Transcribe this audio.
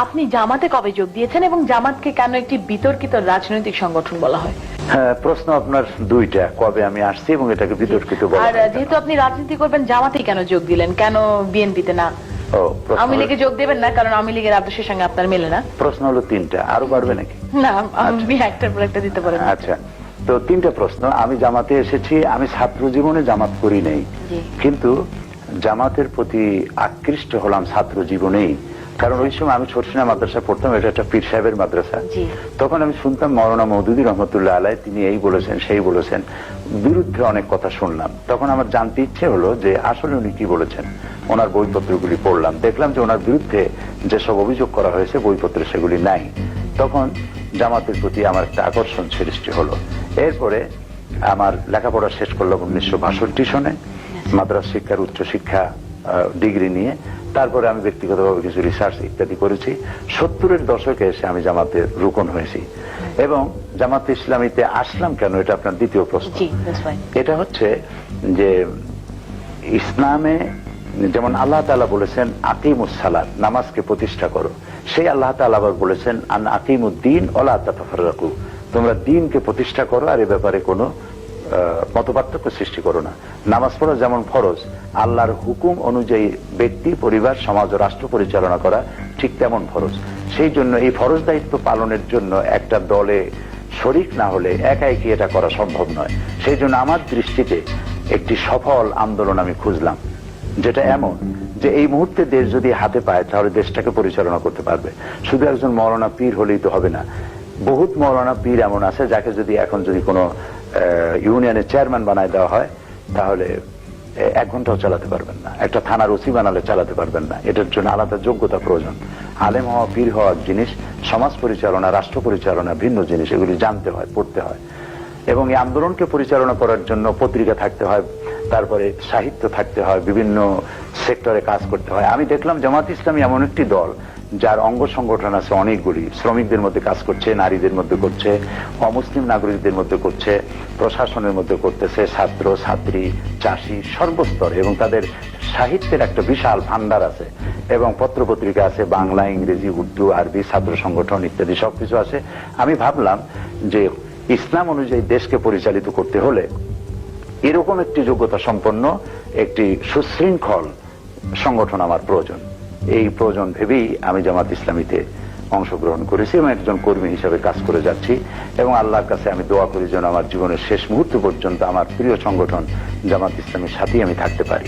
আপনি জামাতে কবে যোগ দিয়েছেন এবং জামাতকে কেন একটি বিতর্কিত রাজনৈতিক সংগঠন বলা হয়? হ্যাঁ, প্রশ্ন আপনার দুইটা, কবে আমি আসছি এবং এটাকে বিতর্কিত বলা হয়। আর যেহেতু আপনি রাজনীতি করবেন, জামাতেই কেন যোগ দিলেন, কেন বিএনপিতে না? আওয়ামী লীগে যোগ দেবেন না, কারণ আওয়ামী লীগের আদর্শের সঙ্গে আপনার মেলে না? প্রশ্ন হলো তিনটা, আরো বাড়বে নাকি? না, আমি একটার পর একটা দিতে পারেন। আচ্ছা, তো তিনটা প্রশ্ন। আমি জামাতে এসেছি, আমি ছাত্র জীবনে জামাত করি নাই, কিন্তু জামাতের প্রতি আকৃষ্ট হলাম ছাত্র জীবনেই। কারণ ওই সময় আমি ছোটসিনা মাদ্রাসা পড়তাম, এটা একটা পীর সাহেবের মাদ্রাসা। তখন আমি শুনতাম মওলানা মওদুদী রহমতুল্লাহ আলাই, তিনি এই বলেছেন সেই বলেছেন, বিরুদ্ধে অনেক কথা শুনলাম। তখন আমার জানতে ইচ্ছে হলো যে আসলে উনি কি বলেছেন। ওনার বইপত্রগুলি পড়লাম, দেখলাম যে ওনার বিরুদ্ধে যেসব অভিযোগ করা হয়েছে বইপত্রে সেগুলি নাই। তখন জামাতের প্রতি আমার একটা আকর্ষণ সৃষ্টি হলো। এরপরে আমার লেখাপড়া শেষ করলাম 1962 সনে, মাদ্রাসা শিক্ষার উচ্চশিক্ষা ডিগ্রি নিয়ে। তারপরে আমি ব্যক্তিগতভাবে কিছু রিসার্চ ইত্যাদি করেছি। 70-এর দশকে এসে আমি জামাতের রুকন হয়েছি এবং জামাতে ইসলামীতে আসলাম কেন, এটা আপনার দ্বিতীয় প্রশ্ন। এটা হচ্ছে যে ইসলামে যেমন আল্লাহ তাআলা বলেছেন আকিমুস সালাত, নামাজকে প্রতিষ্ঠা করো, সেই আল্লাহ তাআলা আবার বলেছেন আন আকিমুদ্দিন ওয়ালা তাতাফাররাকু, তোমরা দ্বীনকে প্রতিষ্ঠা করো আর এ ব্যাপারে কোনো মতপার্থক্য সৃষ্টি করো না। নামাজ পড়া যেমন ফরজ, আল্লাহর হুকুম অনুযায়ী ব্যক্তি, পরিবার, সমাজ ও রাষ্ট্র পরিচালনা করা ঠিক তেমন ফরজ। সেই জন্য এই ফরজ দায়িত্ব পালনের জন্য একটা দলে শরিক না হলে একাই কি এটা করা সম্ভব নয়। সেই জন্য আমার দৃষ্টিতে একটি সফল আন্দোলন আমি খুঁজলাম, যেটা এমন যে এই মুহূর্তে দেশ যদি হাতে পায় তাহলে দেশটাকে পরিচালনা করতে পারবে। শুধু একজন মওলানা পীর হলেই তো হবে না। বহুত মওলানা পীর এমন আছে যাকে যদি এখন যদি কোনো ইউনিয়নের চেয়ারম্যান বানায় দেওয়া হয় তাহলে 1 ঘন্টাও চালাতে পারবেন না। একটা থানার ওসি বানালে চালাতে পারবেন না। এটার জন্য আলাদা যোগ্যতা প্রয়োজন। আলেম হওয়া, পীর হওয়া জিনিস, সমাজ পরিচালনা, রাষ্ট্র পরিচালনা ভিন্ন জিনিস, এগুলি জানতে হয়, পড়তে হয়। এবং এই আন্দোলনকে পরিচালনা করার জন্য পত্রিকা থাকতে হয়, তারপরে সাহিত্য থাকতে হয়, বিভিন্ন সেক্টরে কাজ করতে হয়। আমি দেখলাম জামাত ইসলামী এমন একটি দল যার অঙ্গ সংগঠন আছে অনেকগুলি, শ্রমিকদের মধ্যে কাজ করছে, নারীদের মধ্যে করছে, অমুসলিম নাগরিকদের মধ্যে করছে, প্রশাসনের মধ্যে করতেছে, ছাত্র ছাত্রী, চাষি, সর্বস্তরে, এবং তাদের সাহিত্যের একটা বিশাল ভান্ডার আছে এবং পত্র পত্রিকা আছে, বাংলা, ইংরেজি, উর্দু, আরবি, ছাত্র সংগঠন ইত্যাদি সবকিছু আছে। আমি ভাবলাম যে ইসলাম অনুযায়ী দেশকে পরিচালিত করতে হলে এরকম একটি যোগ্যতা সম্পন্ন একটি সুশৃঙ্খল সংগঠন আমার প্রয়োজন। এই প্রয়োজন ভেবেই আমি জামাত ইসলামীতে অংশগ্রহণ করেছি এবং একজন কর্মী হিসেবে কাজ করে যাচ্ছি। এবং আল্লাহর কাছে আমি দোয়া করি যেন আমার জীবনের শেষ মুহূর্ত পর্যন্ত আমার প্রিয় সংগঠন জামাত ইসলামীর সাথেই আমি থাকতে পারি।